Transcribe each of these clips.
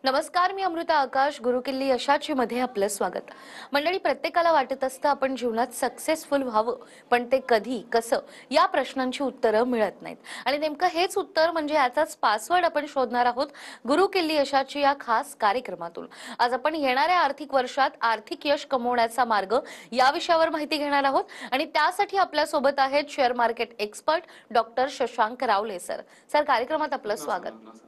नमस्कार, मी अमृता आकाश. गुरुकिल्ली यशाची मध्ये आपलं स्वागत. मंडळी, प्रत्येकाला वाटत असतं आपण जीवनात सक्सेसफुल व्हावं, पण ते कधी, कसं या प्रश्नांची उत्तरं मिळत नाहीत. आणि नेमकं हेच उत्तर म्हणजे याचाच पासवर्ड आपण शोधणार आहोत गुरुकिल्ली यशाची या खास कार्यक्रमातून. आज आपण येणाऱ्या आर्थिक वर्षात आर्थिक यश कमवण्याचा मार्ग या विषयावर माहिती घेणार आहोत आणि त्यासाठी आपल्या सोबत आहेत share market expert doctor Shashank रावले सर. सर, कार्यक्रमात आपलं स्वागत.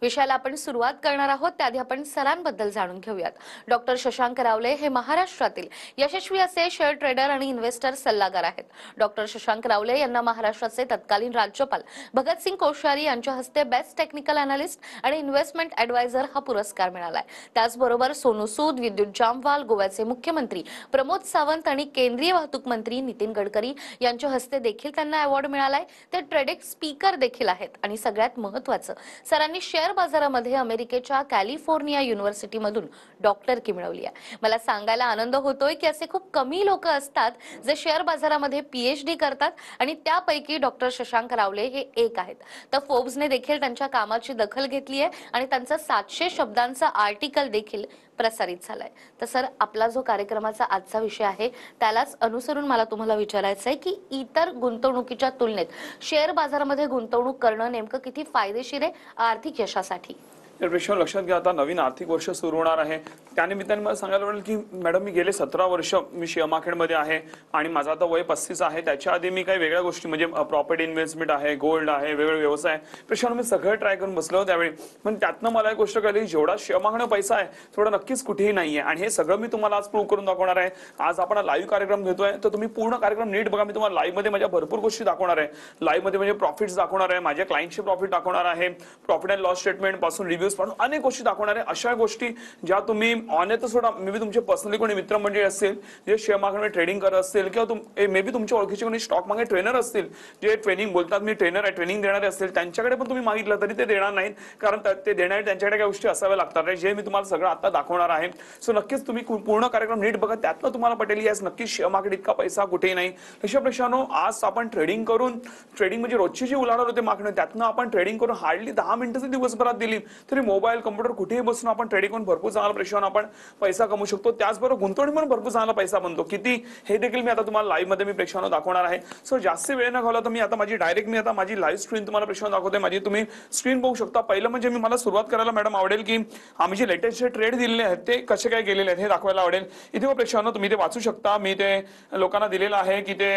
विषयाला आपण सुरुवात करणार आहोत त्याआधी आपण सरांबद्दल जाणून घेऊयात. डॉक्टर शशांक रावले हे महाराष्ट्रातील यशस्वी असे शेअर ट्रेडर आणि इन्व्हेस्टर सल्लागार आहेत. डॉक्टर शशांक रावले यांना महाराष्ट्राचे तत्कालीन राज्यपाल भगतसिंग कोश्यारी यांच्या हस्ते बेस्ट टेक्निकल अनालिस्ट आणि इन्व्हेस्टमेंट ॲडवायझर हा पुरस्कार मिळालाय. त्याचबरोबर सोनू सूद, विद्युत जामवाल, गोव्याचे मुख्यमंत्री प्रमोद सावंत आणि केंद्रीय वाहतूक मंत्री नितीन गडकरी यांच्या हस्ते देखील त्यांना अवॉर्ड मिळालाय. ते ट्रेडेक्स स्पीकर देखील आहेत आणि सगळ्यात महत्त्वाचं, सरांनी शेअर बाजारामध्ये अमेरिकेच्या कॅलिफोर्निया युनिव्हर्सिटीमधून डॉक्टरकी मिळवली आहे. मला सांगायला आनंद होतोय की असे खूप कमी लोक असतात जे शेअर बाजारामध्ये पीएचडी करतात आणि त्यापैकी डॉक्टर शशांक रावले हे एक आहेत. तर फोर्ब्सने देखील त्यांच्या कामाची दखल घेतली आहे आणि त्यांचं 700 शब्दांचं आर्टिकल देखील प्रसारित झालाय. तर सर, आपला जो कार्यक्रमाचा आजचा विषय आहे त्यालाच अनुसरून मला तुम्हाला विचारायचं आहे की इतर गुंतवणुकीच्या तुलनेत शेअर बाजारामध्ये गुंतवणूक करणं नेमकं किती फायदेशीर आहे आर्थिक यशासाठी? तर विषय लक्षात घ्या, आता नवीन आर्थिक वर्ष सुरू होणार आहे. त्यानिमित्ताने मला सांगायला आवडेल की मॅडम, मी गेले 17 वर्ष मी शेअर मार्केटमध्ये आहे आणि माझं आता वय 35 आहे. त्याच्या आधी मी काही वेगळ्या गोष्टी म्हणजे प्रॉपर्टी इन्व्हेस्टमेंट आहे, गोल्ड आहे, वेगवेगळे व्यवसाय प्रश्न मी सगळं ट्राय करून बसलो त्यावेळी. पण त्यातनं मला एक गोष्ट कळली, जेवढा शेअर मार्केट पैसा आहे थोडा नक्कीच कुठेही नाहीये आणि हे सगळं मी तुम्हाला आज प्रूव्ह करून दाखवणार आहे. आज आपण लाईव्ह कार्यक्रम घेतोय, तर तुम्ही पूर्ण कार्यक्रम नीट बघा. मी तुम्हाला लाईव्ह मध्ये माझ्या भरपूर गोष्टी दाखवणार आहे. लाईव्ह मध्ये म्हणजे प्रॉफिट्स दाखवणार आहे, माझ्या क्लायंटचे प्रॉफिट दाखवणार आहे, प्रॉफिट अँड लॉस स्टेटमेंट पासून रिव्ह्यूज पासून अनेक गोष्टी दाखवणार आहे. अशा गोष्टी ज्या तुम्ही ऑन सोडा, मे बी तुमचे पर्सनली कोणी मित्रमंडळी असतील जे शेअर मार्केटमध्ये ट्रेडिंग करत असतील किंवा मे बी तुमच्या ओळखीचे कोणी स्टॉक मार्केट ट्रेनर असतील जे ट्रेनिंग बोलतात मी ट्रेनर आहे, ट्रेनिंग देणारे असतील, त्यांच्याकडे पण तुम्ही मागितलं तरी ते देणार नाहीत, कारण ते देणारे त्यांच्याकडे काही गोष्टी असाव्या लागतात जे मी तुम्हाला सगळं आता दाखवणार आहे. सो नक्कीच तुम्ही पूर्ण कार्यक्रम नीट बघा, त्यातनं तुम्हाला पटेल यास नक्कीच शेअर मार्केट इतका पैसा कुठेही नाही. तशापेक्षा आज आपण ट्रेडिंग म्हणजे रोजची जी उलाढाल होते मार्केट त्यातनं आपण ट्रेडिंग करून हार्डली 10 मिनिटं दिवसभरात दिली तरी मोबाईल कम्प्युटर कुठेही बसून आपण ट्रेडिंग करून भरपूर चांगला पैशावर आपण पैसा कमवू शकतो. त्याचबरोबर गुंतवणूक पण भरपूर चांगला पैसा बनतो. किती हे देखील मी आता तुम्हाला लाईव्ह मध्ये मी प्रेक्षकांना दाखवणार आहे. सो जास्त वेळ न घालवता तर मी आता माझी लाईव्ह स्क्रीन तुम्हाला प्रेक्षकांना दाखवते. माझी तुम्ही स्क्रीन बघू शकता. पहिलं म्हणजे मी मला सुरुवात करायला मॅडम आवडेल की आम्ही जे लेटेस्ट ट्रेड दिलेले आहेत ते कसे काय गेलेले आहेत हे दाखवायला आवडेल. इथे मग प्रेक्षकांना तुम्ही ते वाचू शकता. मी ते लोकांना दिलेलं आहे की ते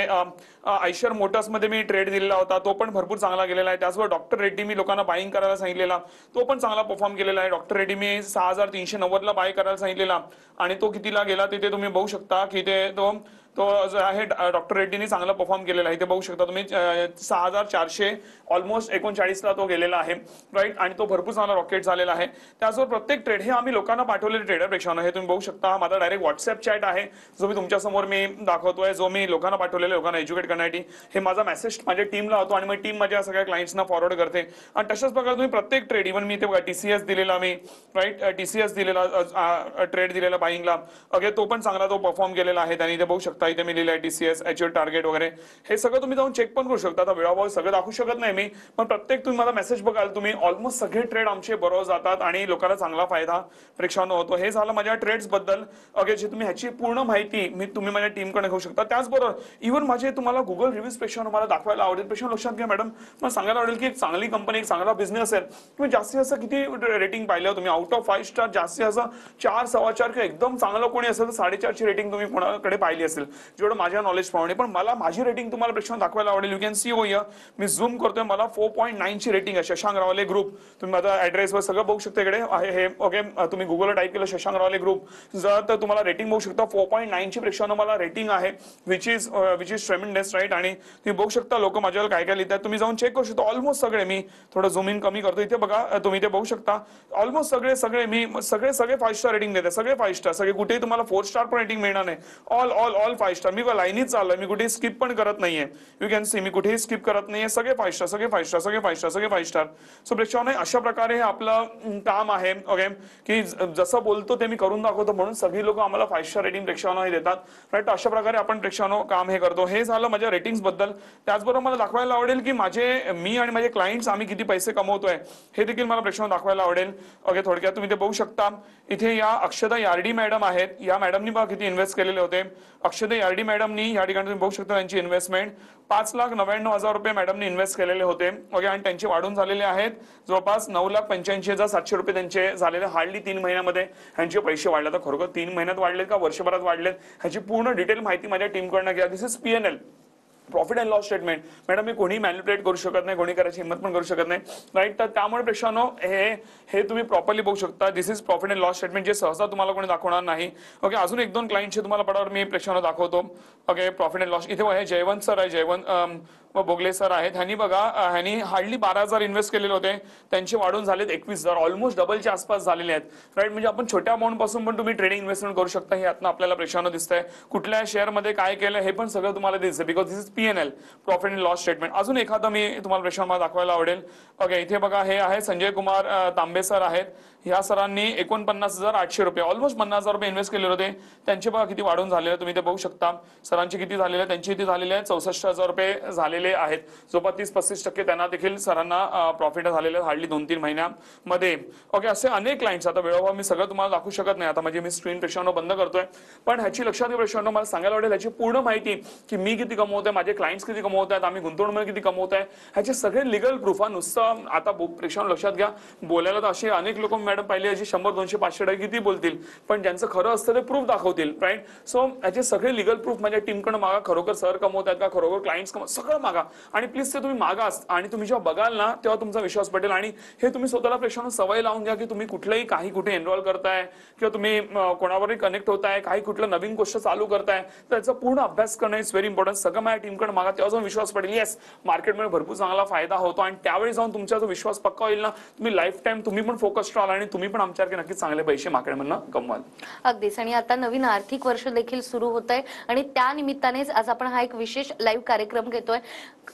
आयशर मोटर्स मध्ये मी ट्रेड दिलेला होता, तो पण भरपूर चांगला गेलेला आहे. त्याचबरोबर डॉक्टर रेड्डी मी लोकांना बाईंग करायला सांगितलेला, तो पण चांगला परफॉर्म केलेला आहे. डॉक्टर रेड्डी मी 6390 ला बाय करायला सांगितलेला आणि तो कितीला गेला ते तुम्ही बघू शकता की तो जो आहे डॉक्टर रेड्डीने चांगला परफॉर्म केलेला आहे. ते बघू शकता तुम्ही 6400 ऑलमोस्ट 39 ला तो गेलेला आहे, राईट. आणि तो भरपूर चांगला रॉकेट झालेला आहे. त्याचबरोबर प्रत्येक ट्रेड हे आम्ही लोकांना पाठवलेले ट्रेडर प्रेक्षकांना हे तुम्ही बघू शकता. माझा डायरेक्ट व्हॉट्सअप चॅट आहे जो मी तुमच्या समोर मी दाखवतोय, जो मी लोकांना पाठवलेले लोकांना एज्युकेट करण्यासाठी. हे माझा मेसेज माझ्या टीमला होतो आणि मग टीम माझ्या सगळ्या क्लायंट्सना फॉरवर्ड करते. आणि तशाच प्रकारे तुम्ही प्रत्येक ट्रेड, इव्हन मी ते बघा टीसीएस दिलेला, मी राईट टीसीएस दिलेला ट्रेड दिलेला बाईंगला, ओके, तो पण चांगला तो परफॉर्म केलेला आहे त्यांनी. ते बघू शकता इथे मी लिहिलं आहे टीसीएस एचओ टार्गेट वगैरे. हे सगळं तुम्ही जाऊन चेक पण करू शकता. आता वेळाभाव सगळं दाखवू शकत नाही मी, पण प्रत्येक तुम्ही माझा मेसेज बघाल तुम्ही ऑलमोस्ट सगळे ट्रेड आमचे बरोबर जातात आणि लोकांना चांगला फायदा प्रेक्षकांना होतो. हे झालं माझ्या ट्रेड्स बद्दल. ओके, जे तुम्ही ह्याची पूर्ण माहिती तुम्ही माझ्या टीमकडे घेऊ शकता. त्याचबरोबर इव्हन माझे तुम्हाला गुगल रिव्ह्यूज प्रेक्षकांना मला दाखवायला आवडेल. प्रेक्षकांना लक्षात घ्या मॅडम, मला सांगायला आवडेल की एक चांगली कंपनी, एक चांगला बिझनेस आहे, तुम्ही जास्तीत जास्त किती रेटिंग पाहिलं तुम्ही? आउट ऑफ 5 स्टार जास्तीत जास्त 4, 4.25 किंवा एकदम चांगलं कोणी असेल तर 4.5ची रेटिंग तुम्ही कोणाकडे पाहिली असेल, जेवढं माझ्या नॉलेज प्रमाणे. पण मला माझी रेटिंग तुम्हाला प्रेक्षकांना दाखवायला आवडेल. You can see oh here, मी झूम करतोय, मला 4.9 ची रेटिंग आहे. शशांक रावले ग्रुप, तुम्ही माझा ऍड्रेसवर सगळं बघू शकता इकडे आहे हे. ओके, तुम्ही गुगलला टाईप केलं शशांक रावले ग्रुप जर तर तुम्हाला रेटिंग बघू शकता. 4.9 ची प्रेक्षकांना मला रेटिंग आहे, विच इज ट्रेमेंडस, राईट. आणि तुम्ही बघू शकता लोक माझ्यावर काय काय लिहितात, तुम्ही जाऊन चेक करू शकता. ऑलमोस्ट सगळे, मी थोडं झूम इन कमी करतो, इथे बघा तुम्ही ते बघू शकता. ऑलमोस्ट सगळे मी सगळे 5 स्टार रेटिंग देते, सगळे 5 स्टार, सगळे कुठेही तुम्हाला 4 स्टार पण रेटिंग मिळणार नाही. ऑल 5 स्टार, मी लाईनीच चाललोय, मी कुठेही स्किप पण करत नाहीये. यू कॅन सी मी कुठेही स्किप करत नाहीये, सगळे 5 स्टार, सगळे 5 स्टार, सगळे 5 स्टार, सगळे 5 स्टार. सो प्रेक्षकांनो अशा प्रकारे हे आपलं काम आहे. ओके, की जसं बोलतो ते मी करून दाखवतो, म्हणून सगळी लोक आम्हाला 5 स्टार रेटिंग प्रेक्षकांनो हे देतात. राईट, अशा प्रकारे आपण प्रेक्षकांनो काम हे करतो. हे झालं माझ्या रेटिंग्स बद्दल. त्याचबरोबर मला दाखवायला आवडेल की मी आणि माझे क्लायंट्स आम्ही किती पैसे कमवतोय हे देखील मला प्रेक्षकांनो दाखवायला आवडेल. ओके, थोडक्यात तुम्ही ते बघू शकता. इथे या अक्षता यार्डी मॅडम आहेत. या मॅडमनी बघा किती इन्व्हेस्ट केलेले होते. अक्षता यार्डी मॅडमनी या ठिकाणी तुम्ही बघू शकता त्यांची इन्व्हेस्टमेंट 5,99,000 रुपये मॅडमनी इन्व्हेस्ट केलेले होते. ओके, आणि त्यांचे वाढून झालेले आहेत जवळपास 9,85,700 रुपये त्यांचे झालेले. हार्डली 3 महिन्यामध्ये ह्यांचे पैसे वाढले. तर खरोखर 3 महिन्यात वाढलेत का वर्षभरात वाढलेत ह्याची पूर्ण डिटेल माहिती माझ्या टीमकडनं घ्या. This is PNL, profit and loss statement. Madam, मी कोणी मॅनिप्युलेट करू शकत नाही, कोणी करायची हिंमत पण करू शकत नाही. राईट, तर त्यामुळे प्रेक्षकांनो हे तुम्ही प्रॉपरली बघू शकता. This is profit and loss statement, जे सहसा तुम्हाला कोणी दाखवणार नाही. ओके, अजून 1-2 क्लायंटचे तुम्हाला पडावर मी प्रेक्षकांना दाखवतो. Okay, profit and loss. इथे बघा हे जयवंत सर आहे, जयवंत बोगले सर आहेत. ह्यांनी बघा ह्यांनी हार्डली 12,000 इन्व्हेस्ट केलेले होते. त्यांचे वाढून झालेत 21,000, ऑलमोस्ट डबलच्या आसपास झालेले आहेत. राईट, म्हणजे आपण छोट्या अमाऊंट पासून पण तुम्ही ट्रेडिंग इन्व्हेस्टमेंट करू शकता. हे यातनं आपल्याला प्रेक्षकांना दिसतंय. कुठल्या शेअरमध्ये काय केलं हे पण सगळं तुम्हाला दिसतं, because this is PNL, profit and loss statement. अजून एखादं मी तुम्हाला प्रेक्षकांना दाखवायला आवडेल. ओके, इथे बघा हे आहे संजय कुमार तांबे सर आहेत. ह्या सरांनी 49,800 रुपये, ऑलमोस्ट 50,000 रुपये इन्व्हेस्ट केलेले होते. त्यांचे बघा किती वाढून झालेले तुम्ही ते बघू शकता. सरांचे किती झालेले, त्यांचे किती झालेले आहेत 64,000 रुपये झालेले आहेत. जवळपास 30-35% त्यांना देखील सरांना प्रॉफिट झालेले आहेत हार्डली 2-3 महिन्यामध्ये. ओके, असे अनेक क्लायंट्स. आता वेळोवेळी मी सगळं तुम्हाला दाखवू शकत नाही. आता म्हणजे मी स्क्रीन प्रेक्षकांना बंद करतोय, पण ह्याची लक्षात घ्या प्रेक्षकांना, मला सांगायला आवडेल ह्याची पूर्ण माहिती की मी किती कमवतोय, माझे क्लायंट्स किती कमवत आहेत, आम्ही गुंतवणूक किती कमवत आहे, ह्याचे सगळे लिगल प्रूफ. नुसतं आता प्रेक्षकांना लक्षात घ्या, बोलायला तर असे अनेक लोक मॅडम पाहिले अशी 100, 200, 500 टक्के किती बोलतील, पण ज्यांचं खरं असतं ते प्रूफ दाखवतील. राईट, सो याचे सगळे लिगल प्रूफ माझ्या टीमकडे मागा. खरोखर सर कमवत आहेत का, खरोखर क्लायंट्स कमवत, सगळं मागा. आणि प्लीज ते तुम्ही मागा, आणि तुम्ही जेव्हा बघाल ना तेव्हा तुमचा विश्वास पटेल. आणि हे तुम्ही स्वतःला प्रेक्षकांना सवय लावून घ्या की तुम्ही कुठलंही काही कुठे एनरोल करताय किंवा तुम्ही कोणावरही कनेक्ट होताय, काही कुठलं नवीन गोष्ट चालू करताय, तर त्याचा पूर्ण अभ्यास करणं इज व्हेरी इम्पॉर्टंट. सगळं माझ्या टीमकडे मागा, तेव्हा जाऊन विश्वास पडेल. येस, मार्केटमध्ये भरपूर चांगला फायदा होतो, आणि त्यावेळी जाऊन तुमचा जो विश्वास पक्का होईल ना, तुम्ही लाईफ टाइम तुम्ही पण फोकस्ड राहाल आणि तुम्ही पण आमच्यासारखे नक्कीच चांगले पैसे मार्केटमधनं कमवाल. अगदीच. आणि आता नवीन आर्थिक वर्ष देखील सुरू होत आहे, आणि त्या निमित्तानेच आज आपण हा एक विशेष लाईव्ह कार्यक्रम घेतोय.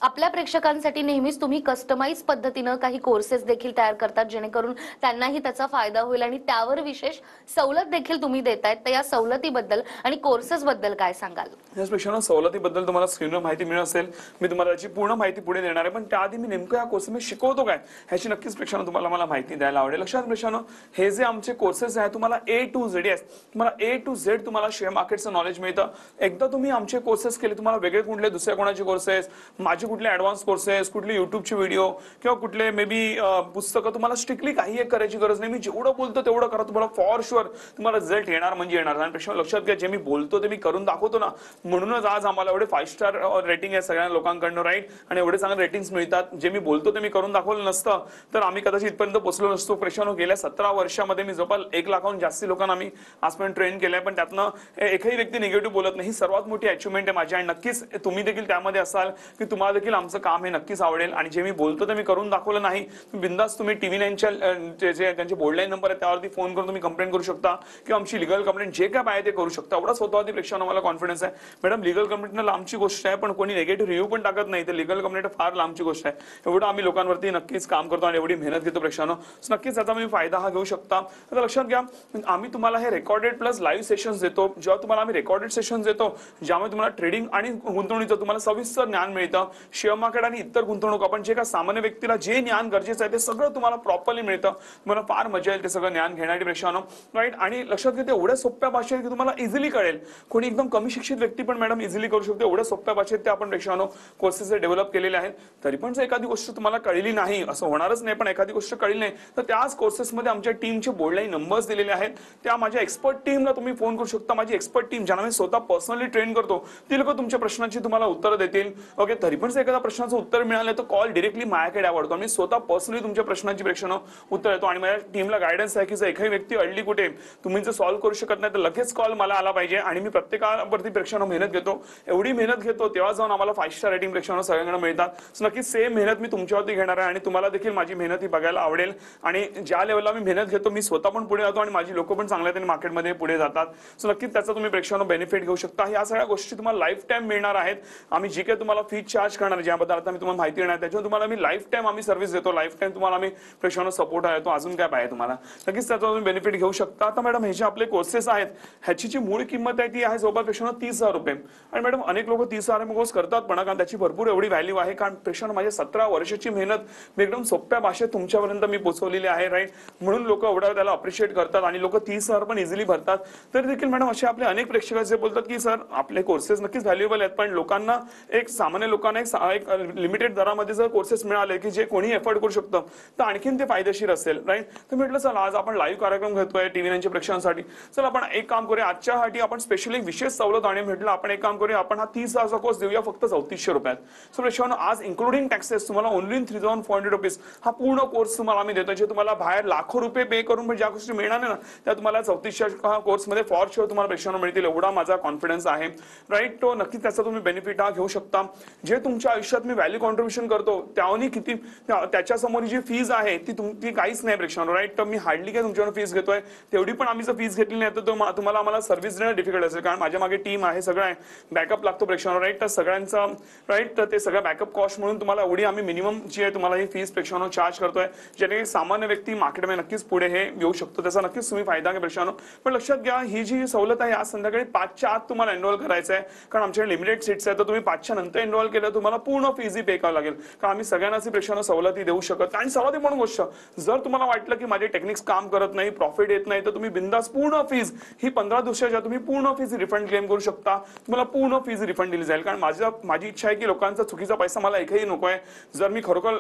आपल्या प्रेक्षकांसाठी नेहमीच तुम्ही कस्टमाइज पद्धतीनं काही कोर्सेस देखील तयार करतात, जेणेकरून त्यांनाही त्याचा फायदा होईल, आणि त्यावर विशेष सवलत देखील तुम्ही देतायत. तर या सवलतीबद्दल आणि कोर्सेस बद्दल काय सांगाल? यापेक्षा सवलतीबद्दल तुम्हाला स्क्रीनवर माहिती मिळत असेल, मी तुम्हाला त्याची पूर्ण माहिती पुढे देणार आहे. पण त्याआधी मी नेमकं या कोर्समध्ये शिकवतो काय ह्याची नक्कीच प्रेक्षकांना तुम्हाला मला माहिती द्यायला आवडेल. लक्षात प्रेक्षकांनो, हे जे आमचे कोर्सेस आहेत तुम्हाला A to Z आहेत, तुम्हाला A to Z तुम्हाला शेअर मार्केटचं नॉलेज मिळतं. एकदा तुम्ही आमचे कोर्सेस केले, तुम्हाला वेगळे कुठले दुसऱ्या कोणाचे कोर्सेस, माझे कुठले ऍडव्हान्स कोर्सेस, कुठले युट्यूबचे व्हिडिओ किंवा कुठले मे बी पुस्तकं, तुम्हाला स्ट्रिक्टली काही एक करायची गरज नाही. मी जेवढं बोलतो तेवढं करा, तुम्हाला फॉर शुअर तुम्हाला रिझल्ट येणार म्हणजे येणार. आणि प्रेक्षकांनो लक्षात घ्या, जे मी बोलतो ते मी करून दाखवतो ना, म्हणूनच आज आम्हाला एवढे 5 स्टार रेटिंग आहे सगळ्या लोकांकडनं. राईट, आणि एवढे चांगले रेटिंग्स मिळतात. जे मी बोलतो ते मी करून दाखवलं नसतं तर आम्ही कदाचित इथपर्यंत पोहोचलो नसतो. प्रेक्षकांनो, गेल्या 17 वर्षामध्ये मी जवळपास 1 लाखाहून जास्ती लोकांना आम्ही आजपर्यंत ट्रेन केलंय, पण त्यातनं एकही व्यक्ती निगेटिव्ह बोलत नाही. ही सर्वात मोठी अचिव्हमेंट आहे माझी, आणि नक्कीच तुम्ही देखील त्यामध्ये असाल की तुम्हाला देखील आमचं काम हे नक्कीच आवडेल. आणि जे मी बोलतो ते मी करून दाखवलं नाही, बिंदास तुम्ही TV9च्या जे त्यांचे बोर्डलाईन नंबर आहे त्यावरती फोन करून तुम्ही कंप्लेंट करू शकता किंवा आमची लिगल कंप्लेंट जे काय पाहिजे ते करू शकता. एवढा स्वतःवरती प्रेक्षकांना मला कॉन्फिडन्स आहे. मॅडम, लिगल कंप्लेंटनं लांबची गोष्ट आहे, पण कोणी निगेटिव्ह रिव्ह्यू पण टाकत नाही, तर लिगल कंप्लेंट फार लांबची गोष्ट आहे. एवढं आम्ही लोकांवरती नक्कीच काम करतो आणि एवढी मेहनत घेतो प्रेक्षकांनो, नक्कीच त्याचा मी फायदा हा घेऊ शकता. आता लक्षात घ्या, आम्ही तुम्हाला हे रेकॉर्डेड प्लस लाईव्ह सेशन्स देतो. जेव्हा तुम्हाला आम्ही रेकॉर्डेड सेशन्स देतो, ज्यामुळे तुम्हाला ट्रेडिंग आणि गुंतवणुकीचं तुम्हाला सविस्तर ज्ञान मिळतं. शेअर मार्केट आणि इतर गुंतवणूक आपण जे काय सामान्य व्यक्तीला जे ज्ञान गरजेचं आहे ते सगळं तुम्हाला प्रॉपरली मिळतं. तुम्हाला फार मजा येईल ते सगळं ज्ञान घेण्यासाठी प्रेक्षकांनो. राईट, आणि लक्षात घ्या, ते एवढ्या सोप्या भाषेत की तुम्हाला इझिली कळेल. कोणी एकदम कमी शिक्षित व्यक्ती पण मॅडम इझिली करू शकतो. एवढ्या सोप्या भाषेत ते आपण प्रेक्षकांनो कोर्सेस डेव्हलप केलेले आहेत. तरी पण जर एखादी गोष्ट तुम्हाला कळली नाही, असं होणारच नाही, पण एखादी गोष्ट कळली नाही तर त्याच कोर्सेसमध्ये आमच्या टीमचे बोर्डलाईन नंबर्स दिलेले आहेत. त्या माझ्या एक्सपर्ट टीमला तुम्ही फोन करू शकता. माझी एक्सपर्ट टीम ज्यांना मी स्वतः पर्सनली ट्रेन करतो, ती लोक तुमच्या प्रश्नाची तुम्हाला उत्तर देतील. ओके, तरी पण जर एखादा प्रश्नाचं उत्तर मिळालं तर कॉल डायरेक्टली माझ्याकडे आवडतो. मी स्वतः पर्सनली तुमच्या प्रश्नाची प्रेक्षण उत्तर देतो. आणि माझ्या टीमला गायडन्स आहे की जर एखादी व्यक्ती अडली कुठे, तुम्ही जर सॉल्व्ह करू शकत नाही तर लगेच कॉल मला आला पाहिजे. आणि मी प्रत्येकावरती प्रेक्षण मेहनत घेतो. एवढी मेहनत घेतो तेव्हा जाऊन आम्हाला 5 स्टार रेटिंग प्रेक्षण सगळ्यांना मिळतात. नक्कीच सेम मेहनत मी तुमच्यावरती घेणार आहे, आणि तुम्हाला देखील माझी मेहनत ही बघायला आवडेल. आणि ज्या लेवलला तुम्हाला मी मेहनत घेतो, मी स्वतः पण पुढे जातो आणि माझी लोक पण चांगल्या त्यांनी मार्केटमध्ये पुढे जातात. सो नक्कीच त्याचा तुम्ही प्रेक्षकांना बेनिफिट घेऊ शकता. या सगळ्या गोष्टी तुम्हाला लाईफ टाइम मिळणार आहेत. आम्ही जी काही तुम्हाला फी चार्ज करणार, ज्याबद्दल आता मी तुम्हाला माहिती देणार, त्याच्यावर तुम्हाला मी लाईफ टाइम आम्ही सर्व्हिस देतो, लाईफ टाइम तुम्हाला आम्ही प्रेक्षकांना सपोर्ट आहे. तो अजून काय पाहिजे तुम्हाला, नक्कीच त्याचा तुम्ही बेनिफिट घेऊ शकता. आता मॅडम हे जे आपले कोर्सेस आहेत ह्याची जी मूळ किंमत आहे ती आहे जवळपास प्रेक्षकांना 30,000 रुपये. आणि मॅडम अनेक लोक 30,000 कोर्स करतात पण कारण त्याची भरपूर एवढी व्हॅल्यू आहे. कारण प्रेक्षकांना माझ्या 17 वर्षाची मेहनत मी एकदम सोप्या भाषेत तुमच्यापर्यंत मी पोहोचवलेली आहे, राईट. म्हणून लोक एवढा त्याला अप्रिशिएट करतात आणि लोक 30,000 पण इझिली भरतात. तर देखील मॅडम असे आपले अनेक प्रेक्षक असे बोलतात की सर आपले कोर्सेस नक्कीच व्हॅल्युएबल आहेत, पण लोकांना एक सामान्य लोकांना एक लिमिटेड दरामध्ये जर कोर्सेस मिळाले की जे कोणी एफोर्ड करू शकतं तर आणखीन ते फायदेशीर असेल, राईट. तर म्हटलं चल आज आपण लाईव्ह कार्यक्रम घेतोय TV9 च्या प्रेक्षकांसाठी, चल आपण एक काम करूया, आजच्यासाठी आपण स्पेशली विशेष सवलत आणि म्हटलं आपण एक काम करूया, आपण हा 30,000चा कोर्स देऊया फक्त 3400 रुपयात. सो प्रेक्षकांनो आज इन्क्लुडिंग टॅक्सेस तुम्हाला ओनली 3,400 रुपीज हा पूर्ण कोर्स तुम्हाला आम्ही देतो. जे तुम्हाला बाहेर लाखो रुपये पे करून पण ज्या गोष्टी मिळणार नाही ना त्या तुम्हाला 3400 कोर्समध्ये फॉर शुअर तुम्हाला प्रेक्षकांना मिळतील, एवढा माझा कॉन्फिडन्स आहे, राईट. तो नक्कीच त्याचा तुम्ही बेनिफिट हा घेऊ शकता. जे तुमच्या आयुष्यात मी व्हॅल्यू कॉन्ट्रीब्युशन करतो त्यावनी किती त्याच्या समोर जी फीज आहे ती काहीच नाही प्रेक्षकांनो, राईट. तर मी हार्डली काय तुमच्यावर फीज घेतोय, तेवढी पण आम्ही जर फीज घेतली नाही तर तुम्हाला आम्हाला सर्व्हिस देणं डिफिकल्ट असेल. कारण माझ्या मागे टीम आहे, सगळं आहे, बॅकअप लागतो प्रेक्षकांनो, राईट. तर सगळ्यांचा राईट तर ते सगळं बॅकअप कॉस्ट म्हणून तुम्हाला एवढी आम्ही मिनिमम जी आहे तुम्हाला ही फीज प्रेक्षकांनो चार्ज करतोय, ज्याने सामान्य व्यक्ती मार्केटमध्ये नक्कीच पुढे हे येऊ शकतो. त्याचा नक्कीच तुम्ही फायदा घ्या प्रेक्षकांनो. पण लक्षात घ्या ही जी सवलत आहे आज संध्याकाळी 5च्या आत तुम्हाला एनरोल करायचं आहे, कारण आमच्याकडे लिमिटेड सीट्स आहेत. तर तुम्ही 5च्या नंतर एनरोल केलं तुम्हाला पूर्ण फीज ही पे करावं लागेल, कारण आम्ही सगळ्यांनाच प्रेक्षकांना सवलती देऊ शकत. आणि सर्वात इम्पॉर्टंट गोष्ट, जर तुम्हाला वाटलं की माझे टेक्निक्स काम करत नाही, प्रॉफिट येत नाही, तर तुम्ही बिंदास पूर्ण फीज ही 15 दिवसाच्या तुम्ही पूर्ण फीज रिफंड क्लेम करू शकता. तुम्हाला पूर्ण फीज रिफंड दिली जाईल, कारण माझी इच्छा आहे की लोकांचा चुकीचा पैसा मला एकही नको आहे. जर मी खरोखर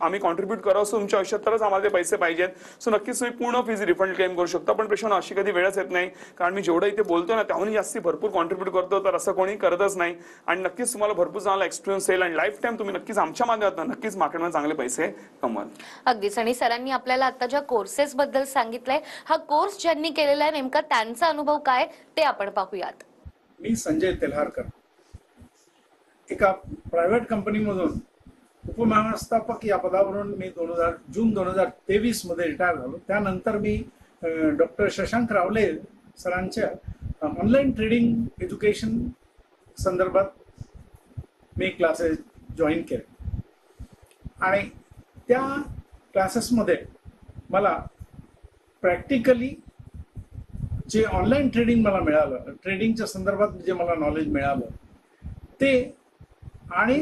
आम्ही कॉन्ट्रीब्यूट करत असतो तुमच्या आयुष्यात तरच आम्हाला ते पैसे पाहिजेत. सो नक्कीच तुम्ही पूर्ण फीज रिफंड क्लेम करू शकता. पण प्रेक्षकांनो अशी कधी वेळच येत नाही, कारण मी जेवढं इथे बोलतो ना त्याहून जास्ती भरपूर कॉन्ट्रीब्यूट करतो, तर असं कोणी करतच नाही. आणि नक्कीच तुम्हाला भरपूर चांगला एक्सपिरियन्स येईल आणि लाईफ टाइम तुम्ही नक्कीच आमच्या माध्यमातून नक्कीच मार्केटमध्ये चांगले पैसे कमवाल. अगदीच. आणि सरांनी आपल्याला आता ज्या कोर्सेस बद्दल सांगितलंय, हा कोर्स ज्यांनी केलेला आहे नेमका त्यांचा अनुभव काय ते आपण पाहूयात. मी संजय तेल्हारकर, एका प्रायव्हेट कंपनीमधून उपमहाव्यवस्थापक या पदावरून मी जून 2023 मध्ये रिटायर झालो. त्यानंतर मी डॉक्टर शशांक रावले सरांच्या ऑनलाईन ट्रेडिंग एज्युकेशन संदर्भात मी क्लासेस जॉईन केले आणि त्या क्लासेसमध्ये मला प्रॅक्टिकली जे ऑनलाईन ट्रेडिंग मला मिळालं, ट्रेडिंगच्या संदर्भात जे मला नॉलेज मिळालं ते आणि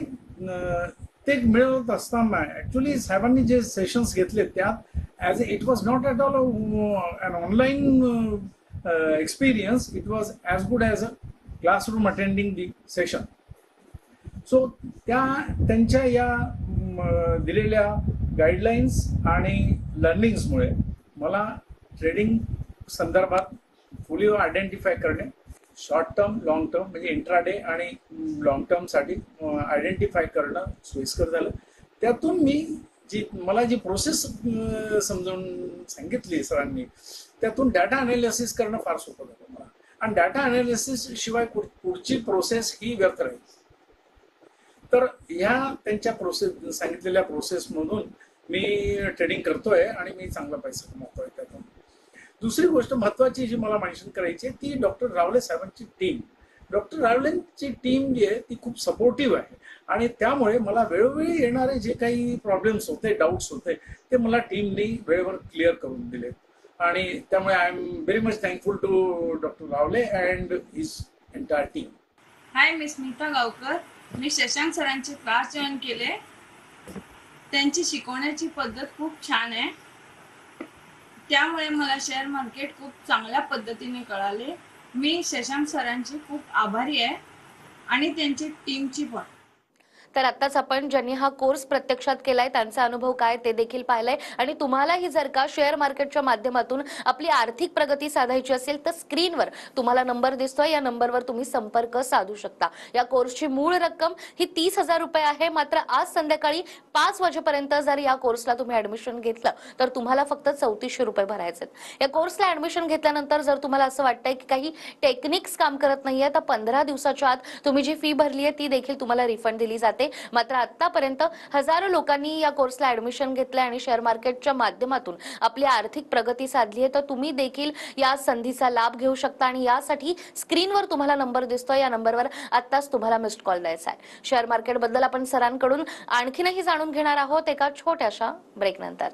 ते मिळवत असताना ॲक्च्युली साहेबांनी जे सेशन्स घेतले त्यात as it was not at all an online experience, it was as good as a classroom attending the session. So त्यांच्या या दिलेल्या गाईडलाईन्स आणि लर्निंग्समुळे मला ट्रेडिंग संदर्भात फुली आयडेंटिफाय करणे, शॉर्ट टर्म लॉंग टर्म म्हणजे इंट्राडे आणि लॉंग टर्मसाठी आयडेंटिफाय करणं सोयीस्कर झालं. त्यातून मला जी प्रोसेस समजावून सांगितली सरांनी, त्यातून डाटा अनालिसिस करणं फार सोपं झालं मला. आणि डाटा अनालिसिस शिवाय पुढची प्रोसेस ही व्यर्थ राहील. तर ह्या त्यांच्या सांगितलेल्या प्रोसेसमधून मी ट्रेडिंग करतोय आणि मी चांगला पैसा कमवतोय त्यातून. दुसरी गोष्ट महत्वाची जी मला मेन्शन करायची आहे ती डॉक्टर रावले साहेबांची टीम. डॉक्टर रावलेंची टीम जी आहे ती खूप सपोर्टिव्ह आहे आणि त्यामुळे मला वेळोवेळी येणारे जे काही प्रॉब्लेम्स होते, डाऊट्स होते, ते मला टीमनी वेळेवर क्लिअर करून दिले. आणि त्यामुळे I am very much thankful to doctor Rawle and his entire team. Hi, मी स्मिता गावकर. मी शशांक सरांचे क्लास जॉईन केले. त्यांची शिकवण्याची पद्धत खूप छान आहे, त्यामुळे मला शेअर मार्केट खूप चांगल्या पद्धतीने कळाले. मी शशांक सरांची खूप आभारी आहे आणि त्यांची टीमची पण. तर आताच आपण ज्यांनी हा कोर्स प्रत्यक्षात केलाय त्यांचा अनुभव काय ते देखील पाहिलंय. आणि तुम्हालाही जर का शेअर मार्केटच्या माध्यमातून आपली आर्थिक प्रगती साधायची असेल तर स्क्रीनवर तुम्हाला नंबर दिसतोय, या नंबरवर तुम्ही संपर्क साधू शकता. या कोर्सची मूळ रक्कम ही 30,000 रुपये आहे. मात्र आज संध्याकाळी 5 वाजेपर्यंत जर या कोर्सला तुम्ही ऍडमिशन घेतलं तर तुम्हाला फक्त 3400 रुपये भरायचे. या कोर्सला ऍडमिशन घेतल्यानंतर जर तुम्हाला असं वाटतंय की काही टेक्निक्स काम करत नाहीये तर 15 दिवसाच्या आत तुम्ही जी फी भरली आहे ती देखील तुम्हाला रिफंड दिली जाते. जाते. मात्र आतापर्यंत हजारो लोकांनी या कोर्सला ऍडमिशन घेतलं आणि शेअर मार्केटच्या माध्यमातून आपली आर्थिक प्रगती साधली आहे. तर तुम्ही देखील या संधीचा लाभ घेऊ शकता आणि यासाठी स्क्रीनवर तुम्हाला नंबर दिसतोय, या नंबरवर आत्ताच तुम्हाला मिस्ड कॉल द्यायचा आहे. शेअर मार्केट बद्दल आपण सरांकडून आणखीनही जाणून घेणार आहोत एका छोट्याशा ब्रेक नंतर.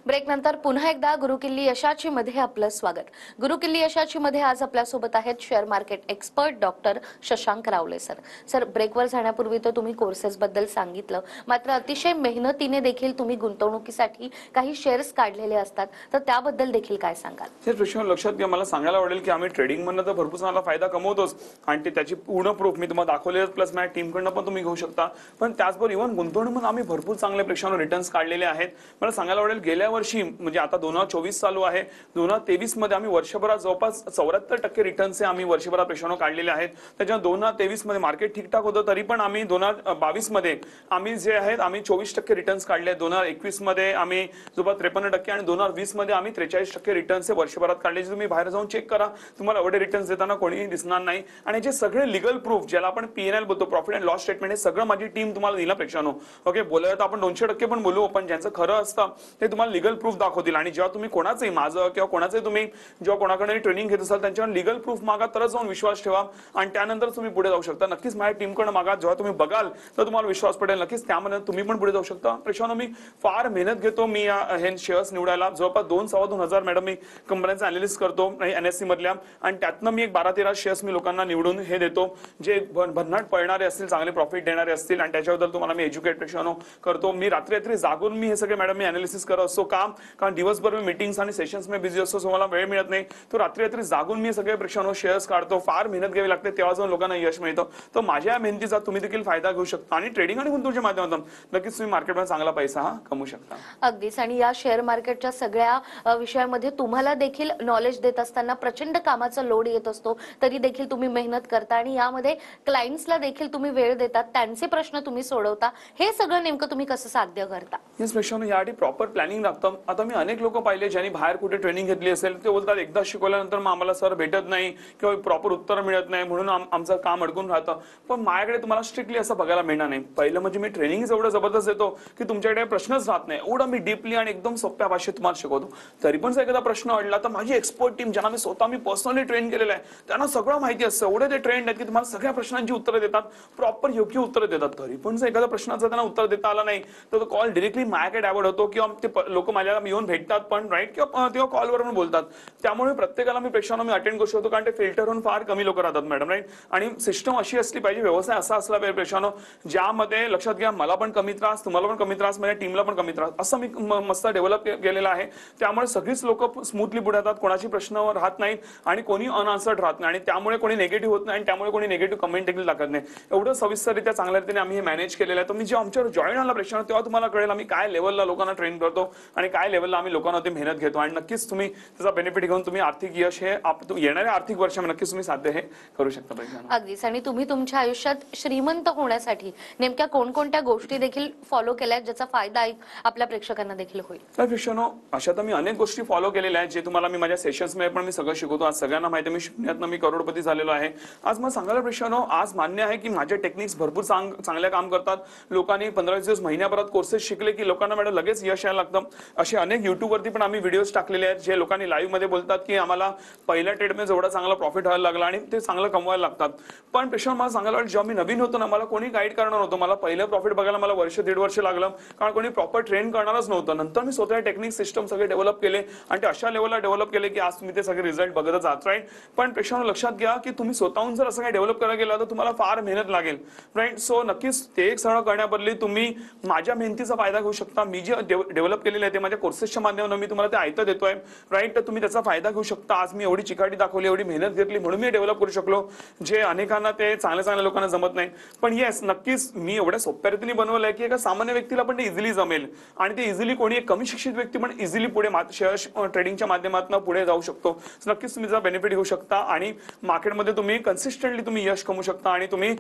ब्रेक नंतर पुन्हा एकदा गुरुकिल्ली यशाची मध्ये आपलं स्वागत. गुरुकिल्ली यशाची मध्ये आज आपल्यासोबत आहेत share market expert doctor Shashank रावले सर. सर, ब्रेकवर जाण्यापूर्वी तर तुम्ही कोर्सेस बद्दल सांगितलं, मात्र अतिशय मेहनतीने देखील तुम्ही गुंतवणुकीसाठी काही शेअर्स काढलेले असतात, तर त्याबद्दल देखील काय सांगाल? हे प्रश्न लक्षात घ्या. मला सांगायला आवडेल की आम्ही ट्रेडिंग मधनं तर भरपूर चांगला फायदा कमवतोच आणि ते त्याची पूर्ण प्रूफ मी तुम्हाला दाखवले, प्लस माझ्या टीमकडनं पण तुम्ही घेऊ शकता. पण त्याचबरोबर इव्हन गुंतवणूक आम्ही भरपूर चांगल्या प्रेक्षांवर रिटर्न्स काढलेले आहेत. मला सांगायला आवडेल गेल्या वर्षी म्हणजे आता 2024 चालू आहे, 2023 मध्ये आम्ही वर्षभरात जवळपास 74% रिटर्न्स आम्ही वर्षभरात प्रेक्षांवर काढलेले आहेत. त्याच्या 2023 मध्ये मार्केट ठीकठाक होतं, तरी पण आम्ही 2022 मध्ये आम्ही जे आहेत आम्ही 24% रिटर्न्स काढले. 2021 मध्ये आम्ही जवळपास 53% आणि 2020 मध्ये आम्ही 43% रिटर्न्स वर्षभरात काढले. तुम्ही बाहेर जाऊन चेक करा, तुम्हाला एवढे रिटर्न्स देताना कोणीही दिसणार नाही. आणि जे सगळे लिगल प्रूफ ज्याला आपण पीएनएल बोलतो, प्रॉफिट अँड लॉस स्टेटमेंट, हे सगळं माझी टीम तुम्हाला दिला प्रेक्षांनो. ओके, बोलायला तर आपण 200% पण बोलू, पण ज्यांचं खरं असतं ते तुम्हाला लिगल प्रूफ दाखवतील. आणि जेव्हा तुम्ही कोणाचंही माझं किंवा कोणाचंही तुम्ही जेव्हा कोणाकडे ट्रेनिंग घेत असाल त्यांच्यावर लिगल प्रूफ मागा, तरच जाऊन विश्वास ठेवा आणि त्यानंतर तुम्ही पुढे जाऊ शकता. नक्कीच माझ्या टीमकडे मागा, जेव्हा तुम्ही बघाल तर तुम्हाला विश्वास पडेल. नक्कीच त्यामध्ये तुम्ही पण पुढे जाऊ शकता. प्रेक्षांनो, मी फार मेहनत घेतो मी हे शेअर्स निवडायला. जवळपास 2-2.5 मॅडम मी कंपन्यांचा अनालिसिस करतो एनएससी मधल्या, आणि त्यातनं मी एक 12-13 शेअर्स मी लोकांना निवडून हे देतो जे भन्नाट पळणारे असतील, चांगले प्रॉफिट देणारे असतील, आणि त्याच्याबद्दल तुम्हाला मी एज्युकेट प्रेक्षांनो करतो. मी रात्री जागून मी हे सगळे मॅडम मी अनालिसिस करत असतो. कारण दिवसभर मी मीटिंग्स आणि सेशन्स मध्ये बिझी असतो, सो मला वेळ मिळत नाही. तो रात्री जागून मी सगळे प्रेक्षांनो शेअर्स काढतो. फार मेहनत घ्यावी लागते, तेव्हा जाऊन लोकांना यश मिळतं. तर माझ्या मेहनतीचा तुम्ही देखील फायदा घेऊ शकता आणि ट्रेडिंग आणि गुंतवणुकीच्या माध्यमातून नक्कीच तुम्ही मार्केटमध्ये चांगला पैसा कमवू शकता. अगदीच. आणि या शेअर मार्केटच्या सगळ्या विषयामध्ये तुम्हाला देखील नॉलेज देत असताना प्रचंड कामाचा लोड येत असतो, तरी देखील तुम्ही मेहनत करता आणि यामध्ये क्लायंट्सला देखील तुम्ही वेळ देतात, त्यांचे प्रश्न तुम्ही सोडवता. हे सगळं नेमकं तुम्ही कसं साध्य करता? येस प्रेक्षांनो, यासाठी प्रॉपर प्लॅनिंग लागतं. आता मी अनेक लोक पाहिले ज्यांनी बाहेर कुठे ट्रेनिंग घेतली असेल, ते बोलतात एकदा शिकवल्यानंतर मग आम्हाला सर भेटत नाही किंवा प्रॉपर उत्तर मिळत नाही, म्हणून आमचं काम अडकून राहतं. पण माझ्याकडे तुम्हाला स्ट्रिक्टली असं बघायला मिळणार नाही. पहिलं म्हणजे मी ट्रेनिंग एवढं जबरदस्त देतो की तुमच्याकडे प्रश्नच राहत नाही. एवढं मी डीपली आणि एकदम सोप्या भाषेत तुम्हाला शिकवतो. तरी पण जर एखादा प्रश्न अडला तर माझी एक्सपर्ट टीम, ज्यांना मी स्वतः पर्सनली ट्रेन केलेलं आहे, त्यांना सगळं माहिती असतं. एवढे ते ट्रेंड आहेत की तुम्हाला सगळ्या प्रश्नांची उत्तरं देतात, प्रॉपर योग्य उत्तरं देतात. तरी पण जर एखाद्या प्रश्नाचं त्यांना उत्तर देता आलं नाही तर तो कॉल डिरेक्टली माझ्याकडे डायव्हर्ट होतो किंवा ते लोक माझ्याला येऊन भेटतात पण, राईट, किंवा तेव्हा कॉलवर पण बोलतात. त्यामुळे प्रत्येकाला मी प्रेक्षांना मी अटेंड करू शकतो, कारण ते फिल्टर होऊन फार कमी लोक राहतात मॅडम, राईट. आणि सिस्टम अशी असली पाहिजे, व्यवसाय असा असला पाहिजे प्रेक्षांनो, ज्यामध्ये लक्षात घ्या मला पण कमी त्रास, तुम्हाला पण कमी त्रास, माझ्या टीमला पण कमी त्रास, असं मी मस्त डेव्हलप केलेलं आहे. त्यामुळे सगळीच लोक स्मूथली पुढे येतात, कोणाची प्रश्न राहत नाहीत आणि कोणी अनआन्सर्ड राहत नाही, आणि त्यामुळे कोणी निगेटिव्ह होत नाही आणि त्यामुळे कोणी निगेटिव्ह कमेंट देखील टाकत नाही. एवढं सविस्तररित्या चांगल्या रीतीने आम्ही हे मॅनेज केलेलं आहे. तर मी जेव्हा आमच्यावर जॉईन आला प्रेक्षांनो, तेव्हा तुम्हाला कळेल आम्ही काय लेवलला लोकांना ट्रेन करतो आणि काय लेवलला आम्ही लोकांना ते मेहनत घेतो. आणि नक्कीच तुम्ही त्याचा बेनिफिट घेऊन तुम्ही आर्थिक यश हे येणाऱ्या आर्थिक वर्षामध्ये नक्कीच तुम्ही साध्य हे करू शकता प्रेक्षांनो. अगदीच. आणि तुम्ही तुमच्या आयुष्यात श्रीमंत होण्यासाठी नेमक्या कोणकोणत्या गोष्टी देखील फॉलो केल्या ज्याचा फायदा आपल्या प्रेक्षकांना देखील होईल? तर प्रेक्षांनो, अशा तर मी अनेक गोष्टी फॉलो केलेल्या आहेत जे तुम्हाला मी माझ्या सेशन्स मध्ये पण मी सगळं शिकवतो. आज सगळ्यांना माहिती आहे मी शून्यातनं मी करोडपती झालेलो आहे. आज मला सांगायला प्रेक्षांनो, आज मान्य आहे की माझे टेक्निक्स भरपूर चांगल्या काम करतात. लोकांनी 15 दिवस महिन्याभरात कोर्सेस शिकले की लोकांना मॅडम लगेच यश यायला लागतं. असे अनेक युट्यूबवरती पण आम्ही व्हिडिओज टाकलेले आहेत जे लोकांनी लाईव्ह मध्ये बोलतात की आम्हाला पहिल्या ट्रेडमध्ये जेवढा चांगला प्रॉफिट व्हायला लागला आणि ते चांगलं कमवायला लागतात. पण प्रेक्षांनो, मला सांगायला जेव्हा मी नवीन होतो ना, मला कोणी गाईड करणार नव्हतं. मला पहिलं प्रॉफिट बघायला मला वर्ष 1.5 वर्ष लागलं, कारण कोणी प्रॉपर ट्रेन करणारच नव्हतं. नंतर मी स्वतः टेक्निक सिस्टम सगळे डेव्हलप केले आणि ते अशा लेवलला डेव्हलप केले की आज तुम्ही ते सगळे रिझल्ट बघतच आहात, राईट. पण प्रेक्षांनो, लक्षात घ्या की तुम्ही स्वतःहून जर असं काही डेव्हलप करायला गेला तर तुम्हाला फार मेहनत लागेल, राईट. सो नक्कीच ते एक सगळं करण्याबदली तुम्ही माझ्या मेहनतीचा फायदा घेऊ शकता. मी जे डेव्हलप केलेले आहे ते माझ्या कोर्सेसच्या माध्यमातून मी तुम्हाला ते आयतं देतोय, राईट. तर तुम्ही त्याचा फायदा घेऊ शकता. आज मी एवढी चिकाटी दाखवली, एवढी मेहनत घेतली, म्हणून मी डेव्हलप करू शकलो, जे अनेकांना ते चांगल्या लोकांना जमत नाही. पण येस, नक्कीच मी एवढ्या सोप्या रीतीने बनवलं आहे की एका सामान्य व्यक्तीला पण ते इझिली जमेल आणि ते इझिली कोणी एक कमी शिक्षित व्यक्ती पण इझिली पुढे शेअर ट्रेडिंगच्या माध्यमातून पुढे जाऊ शकतो. नक्कीच तुम्ही त्याचा बेनिफिट घेऊ शकता आणि मार्केटमध्ये तुम्ही कन्सिस्टंटली तुम्ही यश कमवू शकता आणि तुम्ही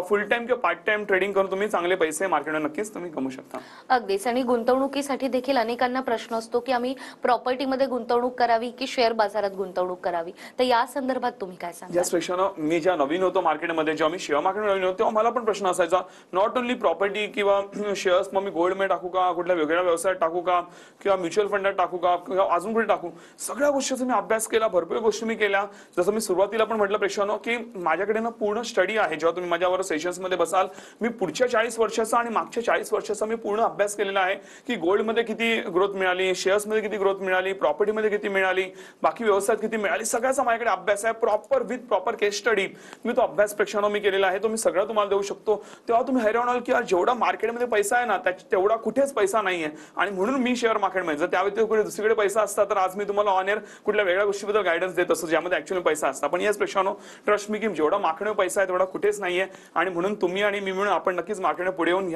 फुल टाइम किंवा पार्ट टाइम ट्रेडिंग करून तुम्ही चांगले पैसे मार्केटमध्ये नक्कीच तुम्ही कमवू शकता. अगदीच. आणि गुंतवणुकीसाठी देखील अनेकांना लोकांना प्रश्न असतो की आम्ही प्रॉपर्टीमध्ये गुंतवणूक करावी की शेअर बाजारात गुंतवणूक करावी, तर या संदर्भात तुम्ही काय सांगाल? याच पेक्षा मी जेव्हा नवीन होतो मार्केटमध्ये, जेव्हा मी शेअर मार्केट नवीन होतो तेव्हा मला पण प्रश्न असायचा, नॉट ओन्ली प्रॉपर्टी किंवा शेअर्स, मग मी गोल्ड मध्ये टाकू का, कुठल्या वेगळ्या व्यवसायात टाकू का, किंवा म्युच्युअल फंडात टाकू का, किंवा अजून कुठे टाकू. सगळ्या गोष्टीचा मी अभ्यास केला, भरपूर गोष्टी मी केल्या. जसं मी सुरुवातीला पण म्हटलं प्रेक्षांनो की माझ्याकडे ना पूर्ण स्टडी आहे. जेव्हा तुम्ही माझ्यावर सेशन्स मध्ये बसाल, मी पुढच्या 40 वर्षाचा आणि मागच्या 40 वर्षाचा मी पूर्ण अभ्यास केलेला आहे की गोल्ड मध्ये किती ग्रोथ मिळाली, शेअर्स मध्ये किती ग्रोथ मिळाली, प्रॉपर्टी मध्ये किती मिळाली, बाकी व्यवसायात किती मिळाली, सगळ्याचा माझ्याकडे अभ्यास आहे. Proper with proper case study मी तो अभ्यास प्रेक्षांनो मी केलेला आहे. तो मी सगळं तुम्हाला देऊ शकतो. तेव्हा तुम्ही हैराण व्हाल की जेवढा मार्केटमध्ये पैसा आहे ना तेवढा कुठेच पैसा नाहीये. आणि म्हणून मी शेअर मार्केटमध्ये, जर त्या व्यतिरिक्त दुसरीकडे पैसा असता तर आज मी तुम्हाला ऑन एअर कुठल्या वेगळ्या गोष्टीबद्दल गायडन्स देत असतो ज्यामध्ये ऍक्च्युअली पैसा असता. पण याच प्रेक्षांनो ट्रस्ट मी की जेवढा मार्केटमध्ये पैसा आहे तेवढा कुठेच नाहीये. आणि म्हणून तुम्ही आणि मी मिळून आपण नक्कीच मार्केटमध्ये पुढे येऊन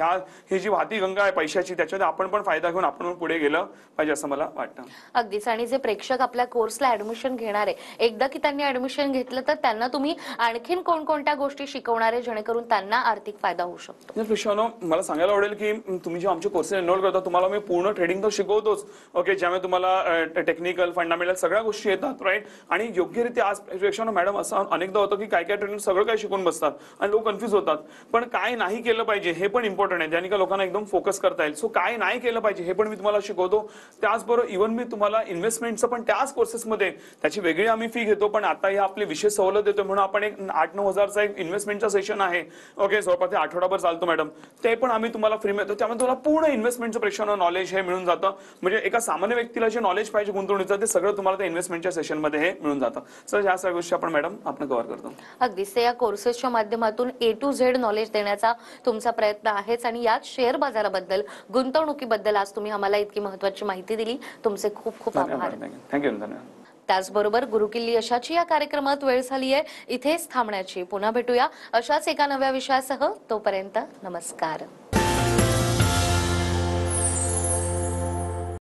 ही जी वाहती गंगा आहे पैशाची त्याच्यामध्ये आपण पण फायदा घेऊन आपण पण पुढे गेलं पाहिजे असं मला वाटतं. अगदीच. आणि जे प्रेक्षक आपल्या कोर्सला ऍडमिशन घेणार आहे, एकदा की त्यांनी ऍडमिशन घेतलं तर त्यांना तुम्ही आणखीन कोणकोणत्या गोष्टी शिकवणार आहे जेणेकरून त्यांना आर्थिक फायदा होऊ शकतो? प्रेक्षांनो मला सांगायला आवडेल की तुम्ही जे आमच्या कोर्सेस एनरोल करता तुम्हाला मी पूर्ण ट्रेडिंग तर शिकवतोच. ओके, ज्यामुळे तुम्हाला टेक्निकल फंडामेंटल सगळ्या गोष्टी येतात, राईट. आणि योग्यरित्या आज प्रेक्षांनो मॅडम असं अनेकदा होतं की काय ट्रेडर सगळं काय शिकून बसतात आणि लोक कन्फ्युज होतात. पण काय नाही केलं पाहिजे हे पण इम्पॉर्टंट आहे, ज्याने का लोकांना एकदम फोकस करता येईल. सो काय नाही केलं पाहिजे हे पण मी तुम्हाला शिकवतो. त्याचबरोबर इव्हन मी तुम्हाला इन्व्हेस्टमेंटचं पण त्याच कोर्सेसमध्ये त्याची वेगळी आम्ही फी घेतो. पण आता ही आपली विशेष सवलत देतो म्हणून आपण एक 8-9 हजारचा एक इन्व्हेस्टमेंटचा सेशन आहे. ओके, जवळपास ते आठवडाभर चालतो मॅडम. ते पण आम्ही तुम्हाला फ्री मिळतो. त्यामुळे तुम्हाला पूर्ण इन्व्हेस्टमेंटचं प्रेक्षांनो नॉलेज हे मिळून जातं. म्हणजे एका सामान्य व्यक्तीला जे नॉलेज पाहिजे गुंतवणुकीचं ते सगळं तुम्हाला त्या इन्व्हेस्टमेंटच्या सेशनमध्ये हे मिळून जातं. सर ह्या सगळ्या गोष्टी आपण मॅडम आपण कव्हर करतो. अगदीच. या कोर्सेसच्या माध्यमातून A to Z नॉलेज देण्याचा तुमचा प्रयत्न आहेच. आणि याच शेअर बाजाराबद्दल, गुंतवणुकीबद्दल आज तुम्ही आम्हाला इतकी महत्त्वाची माहिती दिली. तुमचे खूप खूप आभार. थँक्यू. धन्यवाद. त्याचबरोबर गुरुकिल्ली यशाची या कार्यक्रमात वेळ झाली आहे इथेच थांबण्याची. पुन्हा भेटूया अशाच एका नव्या विषयासह. तोपर्यंत नमस्कार.